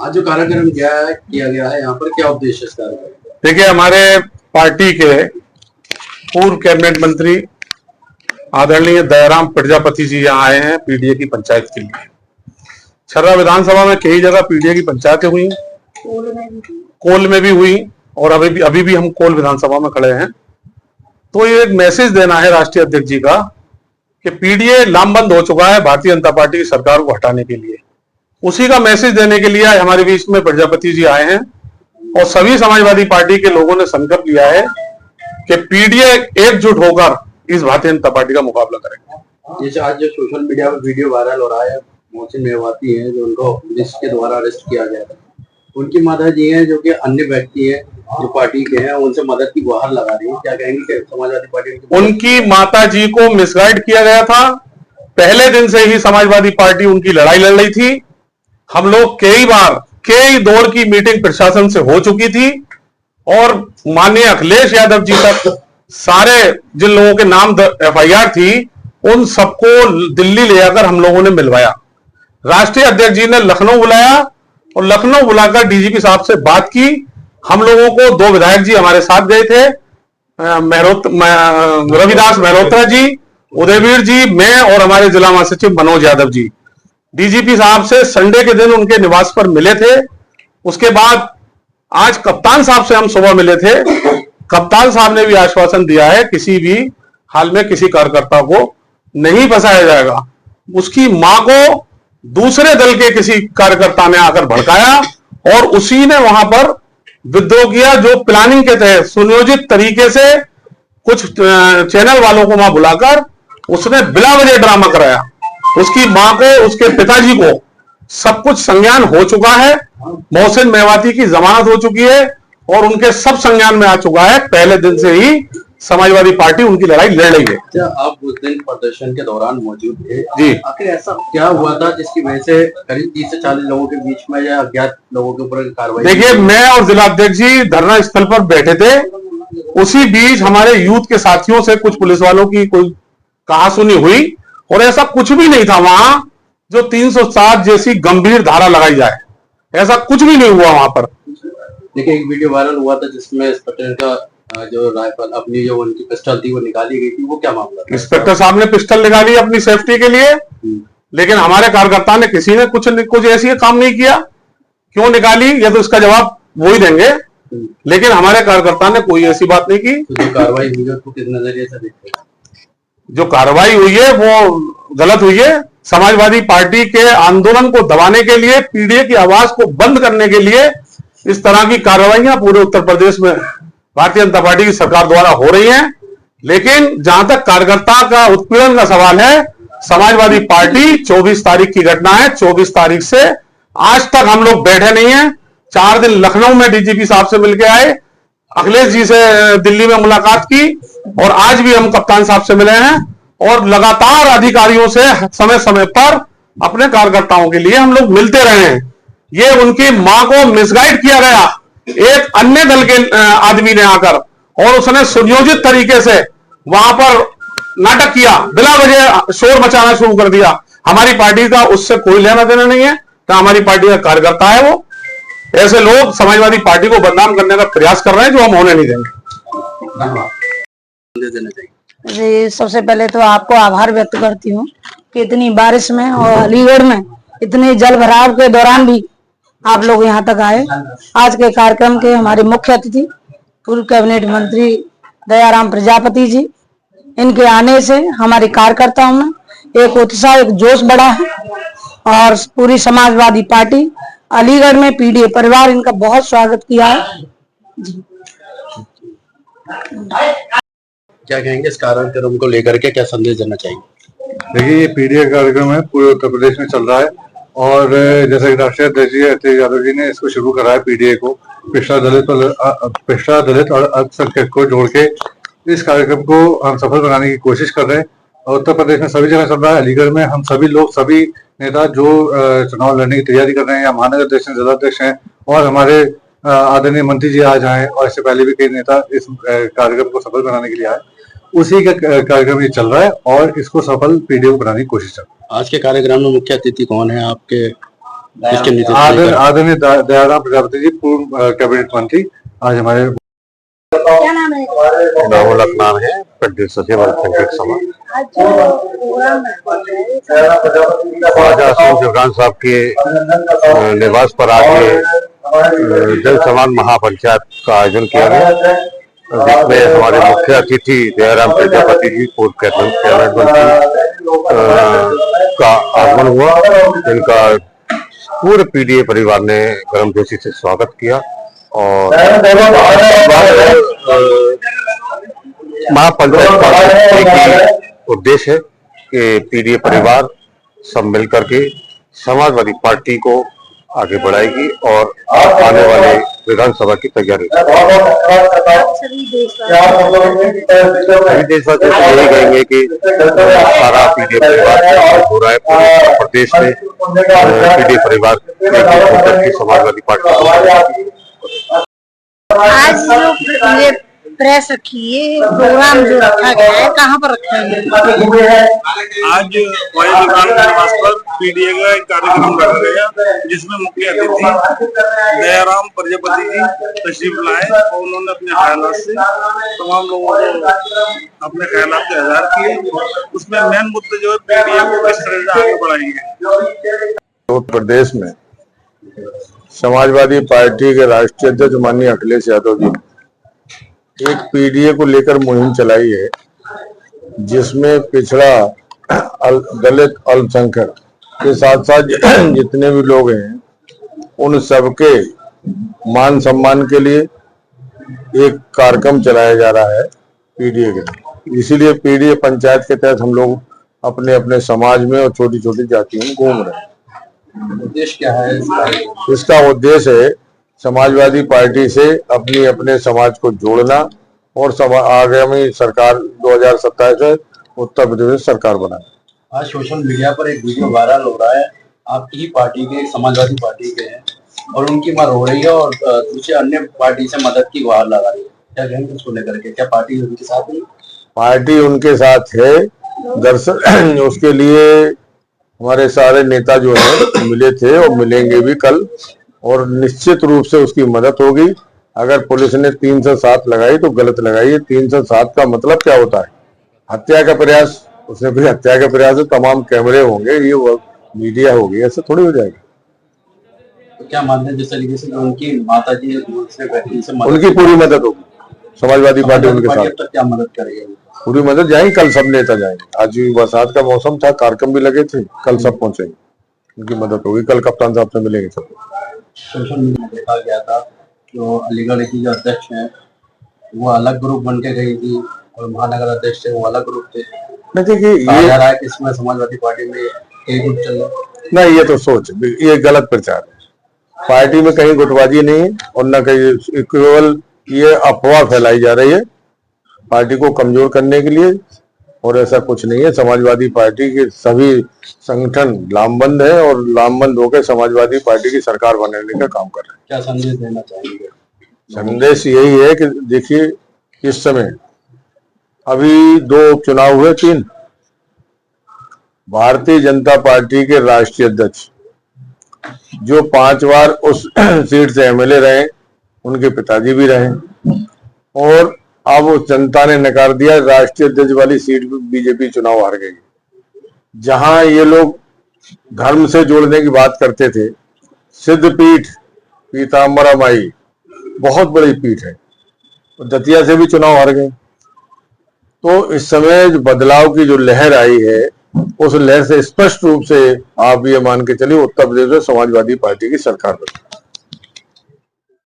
आज जो कार्यक्रम किया गया है यहाँ पर, क्या उद्देश्य है इस कार्यक्रम? देखिए, हमारे पार्टी के पूर्व कैबिनेट मंत्री आदरणीय दयाराम प्रजापति जी यहाँ आए हैं पीडीए की पंचायत के लिए। छर्रा विधानसभा में कई जगह पीडीए की पंचायतें हुई, कोल में भी हुई और अभी भी हम कोल विधानसभा में खड़े हैं। तो ये एक मैसेज देना है राष्ट्रीय अध्यक्ष जी का कि पीडीए लामबंद हो चुका है भारतीय जनता पार्टी की सरकार को हटाने के लिए। उसी का मैसेज देने के लिए आज हमारे बीच में प्रजापति जी आए हैं और सभी समाजवादी पार्टी के लोगों ने संकल्प लिया है कि पीडीए एकजुट होकर इस भारतीय जनता पार्टी का मुकाबला करेंगे। जैसे आज जो सोशल मीडिया पर वीडियो वायरल हो रहा है, मोहसिन मेवाती है जो उनको पुलिस के द्वारा अरेस्ट किया गया था, उनकी माता जी हैं जो कि अन्य व्यक्ति है जो पार्टी के हैं, उनसे मदद की गुहार लगा रही है, क्या कहेंगे समाजवादी पार्टी? उनकी माता जी को मिसगाइड किया गया था। पहले दिन से ही समाजवादी पार्टी उनकी लड़ाई लड़ रही थी। हम लोग कई दौर की मीटिंग प्रशासन से हो चुकी थी और माननीय अखिलेश यादव जी तक सारे जिन लोगों के नाम एफआईआर थी उन सबको दिल्ली ले जाकर हम लोगों ने मिलवाया। राष्ट्रीय अध्यक्ष जी ने लखनऊ बुलाया और लखनऊ बुलाकर डीजीपी साहब से बात की। हम लोगों को 2 विधायक जी हमारे साथ गए थे, रविदास मेहरोत्रा जी, उदयवीर जी, मैं और हमारे जिला महासचिव मनोज यादव जी डीजीपी साहब से संडे के दिन उनके निवास पर मिले थे। उसके बाद आज कप्तान साहब से हम सुबह मिले थे। कप्तान साहब ने भी आश्वासन दिया है किसी भी हाल में किसी कार्यकर्ता को नहीं फंसाया जाएगा। उसकी मां को दूसरे दल के किसी कार्यकर्ता ने आकर भड़काया और उसी ने वहां पर विद्रोह किया, जो प्लानिंग के तहत सुनियोजित तरीके से कुछ चैनल वालों को वहां बुलाकर उसने बिला वजह ड्रामा कराया। उसकी मां को, उसके पिताजी को सब कुछ संज्ञान हो चुका है। मोहसिन मेवाती की जमानत हो चुकी है और उनके सब संज्ञान में आ चुका है। पहले दिन से ही समाजवादी पार्टी उनकी लड़ाई लड़ रही है। क्या आप उस दिन प्रदर्शन के दौरान मौजूद थे? जी। आखिर ऐसा क्या हुआ था जिसकी वजह से करीब 30 से 40 लोगों के बीच में या अज्ञात लोगों के ऊपर कार्रवाई? देखिए, मैं और जिला अध्यक्ष जी धरना स्थल पर बैठे थे। उसी बीच हमारे यूथ के साथियों से कुछ पुलिस वालों की कोई कहासुनी हुई और ऐसा कुछ भी नहीं था वहां जो 307 जैसी गंभीर धारा लगाई जाए, ऐसा कुछ भी नहीं हुआ वहां पर। देखिए, एक वीडियो वायरल हुआ था जिसमें इंस्पेक्टर का जो राइफल अपनी जो उनकी पिस्टल थी वो निकाली गई थी, वो क्या मामला था? इंस्पेक्टर साहब ने पिस्टल निकाली अपनी सेफ्टी के लिए, लेकिन हमारे कार्यकर्ता ने किसी ने कुछ ऐसी काम नहीं किया। क्यों निकाली ये तो इसका जवाब वो ही देंगे, लेकिन हमारे कार्यकर्ता ने कोई ऐसी बात नहीं की। तो जो कार्रवाई हुई है उसको किस नजरिए से देखते हैं? जो कार्रवाई हुई है वो गलत हुई है। समाजवादी पार्टी के आंदोलन को दबाने के लिए, पीडीए की आवाज को बंद करने के लिए इस तरह की कार्रवाइयां पूरे उत्तर प्रदेश में भारतीय जनता पार्टी की सरकार द्वारा हो रही हैं। लेकिन जहां तक कार्यकर्ता का उत्पीड़न का सवाल है, समाजवादी पार्टी 24 तारीख की घटना है, 24 तारीख से आज तक हम लोग बैठे नहीं है। 4 दिन लखनऊ में डीजीपी साहब से मिलकर आए, अखिलेश जी से दिल्ली में मुलाकात की और आज भी हम कप्तान साहब से मिले हैं और लगातार अधिकारियों से समय समय पर अपने कार्यकर्ताओं के लिए हम लोग मिलते रहे हैं। ये उनकी मां को मिसगाइड किया गया एक अन्य दल के आदमी ने आकर, और उसने सुनियोजित तरीके से वहां पर नाटक किया, बिला वजह शोर मचाना शुरू कर दिया। हमारी पार्टी का उससे कोई लेना देना नहीं है, तो हमारी पार्टी का कार्यकर्ता है वो। ऐसे लोग समाजवादी पार्टी को बदनाम करने का प्रयास कर रहे हैं जो हम होने नहीं देंगे। जी, सबसे पहले तो आपको आभार व्यक्त करती हूँ कि इतनी बारिश में और अलीगढ़ में इतने जल भराव के दौरान भी आप लोग यहाँ तक आए। आज के कार्यक्रम के हमारे मुख्य अतिथि पूर्व कैबिनेट मंत्री दयाराम प्रजापति जी, इनके आने से हमारे कार्यकर्ताओं में एक उत्साह, एक जोश बढ़ा है और पूरी समाजवादी पार्टी अलीगढ़ में पीडीए परिवार इनका बहुत स्वागत किया है। जी। क्या कहेंगे इस कार्यक्रम को लेकर के, क्या संदेश देना चाहिए? देखिए, ये पीडीए कार्यक्रम है, पूरे उत्तर प्रदेश में चल रहा है और जैसे राष्ट्रीय अध्यक्ष जी तेज यादव जी ने इसको शुरू करा है पीडीए को, पिछड़ा दलित और अल्पसंख्यक को जोड़ के इस कार्यक्रम को हम सफल बनाने की कोशिश कर रहे हैं। और उत्तर प्रदेश में सभी जगह चल रहा है। अलीगढ़ में हम सभी लोग, सभी नेता जो चुनाव लड़ने की तैयारी कर रहे हैं, या महानगर अध्यक्ष हैं, जिला अध्यक्ष हैं और हमारे आदरणीय मंत्री जी आज आए और इससे पहले भी कई नेता इस कार्यक्रम को सफल बनाने के लिए आए। उसी का कार्यक्रम ये चल रहा है और इसको सफल पीडीए को बनाने की कोशिश चल रही है। आज के कार्यक्रम में मुख्य अतिथि कौन है आपके? इसके नीचे आदरणीय दयाराम प्रजापति जी, पूर्व कैबिनेट मंत्री, आज हमारे क्या नाम है? नाम लखनान है, प्रदेश सचिव अल्पसंख्यक समाज। आज जो प्रोग्राम है ख्वाजा अशोक जफरान साहब के निवास पर आके जल समान महापंचायत का आयोजन किया गया, जिसमें हमारे मुख्य अतिथि दयाराम प्रजापति जी, पूर्व कैबिनेट मंत्री का आगमन हुआ। इनका पूरे पीडीए परिवार ने गर्मजोशी से स्वागत किया और महापंचायत का एक ही उद्देश्य है कि पीडीए परिवार सब मिलकर के समाजवादी पार्टी को आगे बढ़ाएगी और आने वाले विधानसभा की तैयारी। सभी देशवासी यही कहेंगे कि सारा पीडीए परिवार हो रहा है पूरे प्रदेश में। पीडीए परिवार की समाजवादी पार्टी आज जो ये प्रेस रखी है, प्रोग्राम जो रखा गया है, कहाँ पर रखा गया? आज ख्वाजा जफरान के निवास पर पीडीए का एक कार्यक्रम रखा गया, जिसमें मुख्य अतिथि दयाराम प्रजापति जी तशरीफ लाए और उन्होंने अपने ख्यालात से तमाम लोगों को अपने ख्यालात का इजहार किए। उसमें मेन मुद्दे जो है पीडीए को किस तरह से आगे बढ़ाएंगे। उत्तर प्रदेश में समाजवादी पार्टी के राष्ट्रीय अध्यक्ष माननीय अखिलेश यादव जी एक पीडीए को लेकर मुहिम चलाई है, जिसमें पिछड़ा दलित अल्पसंख्यक के साथ साथ जितने भी लोग हैं उन सबके मान सम्मान के लिए एक कार्यक्रम चलाया जा रहा है पीडीए के। इसीलिए पीडीए पंचायत के तहत हम लोग अपने अपने समाज में और छोटी छोटी जातियों में घूम रहे हैं। उद्देश्य क्या है इसका उद्देश्य है समाजवादी पार्टी से अपने समाज को जोड़ना और आगामी सरकार 2027 में उत्तर प्रदेश में सरकार बनाना। आज सोशल मीडिया पर एक वीडियो वायरल हो रहा है, आपकी ही पार्टी के, समाजवादी पार्टी के हैं और उनकी मार हो रही है और दूसरे अन्य पार्टी से मदद की गुहार लगा रही है। क्या कहेंगे उसको लेकर के? क्या पार्टी उनके साथ है? पार्टी उनके साथ है। दरअसल उसके लिए हमारे सारे नेता जो है मिले थे और मिलेंगे भी कल, और निश्चित रूप से उसकी मदद होगी। अगर पुलिस ने 307 लगाई तो गलत लगाई है। 307 का मतलब क्या होता है? हत्या का प्रयास। उसने कोई हत्या का प्रयास है, तमाम कैमरे होंगे, ये मीडिया होगी, ऐसा थोड़ी हो जाएगा। तो क्या मानते हैं जिस तरीके से उनकी माता जी दूसरे व्यक्ति से उनकी पूरी मदद होगी। समाजवादी पार्टी उनके साथ। अब तक क्या मदद करेगी? पूरी मदद जाएंगे, कल सब नेता जाएंगे। आज भी बरसात का मौसम था, कार्यक्रम भी लगे थे, कल सब पहुंचेंगे, उनकी मदद होगी। कल कप्तान साहब से मिलेंगे सब। सोशल मीडिया में देखा गया था जो अलीगढ़ की जो अध्यक्ष हैं वो अलग ग्रुप बन के गई थी और महानगर अध्यक्ष थे वो अलग ग्रुप थे। नहीं देखिए, ये इसमें समाजवादी पार्टी में एक ग्रुप चल रहा है। नहीं, ये तो सोच, ये गलत प्रचार है। पार्टी में कहीं गुटबाजी नहीं है और न कहीं, केवल ये अफवाह फैलाई जा रही है पार्टी को कमजोर करने के लिए, और ऐसा कुछ नहीं है। समाजवादी पार्टी के सभी संगठन लामबंद है और लामबंद होकर समाजवादी पार्टी की सरकार बनाने का काम कर रहे हैं। क्या संदेश देना चाहेंगे? संदेश यही है कि देखिए, इस समय अभी 2 उपचुनाव हुए, 3। भारतीय जनता पार्टी के राष्ट्रीय अध्यक्ष जो 5 बार उस सीट से एमएलए रहे, उनके पिताजी भी रहे, और अब उस जनता ने नकार दिया। राष्ट्रीय अध्यक्ष वाली सीट पर बीजेपी चुनाव हार गई। जहां ये लोग धर्म से जोड़ने की बात करते थे, सिद्धपीठ पीताम्बरा माई बहुत बड़ी पीठ है, दतिया से भी चुनाव हार गए। तो इस समय जो बदलाव की जो लहर आई है, उस लहर से स्पष्ट रूप से आप ये मान के चलिए उत्तर प्रदेश में समाजवादी पार्टी की सरकार बनी।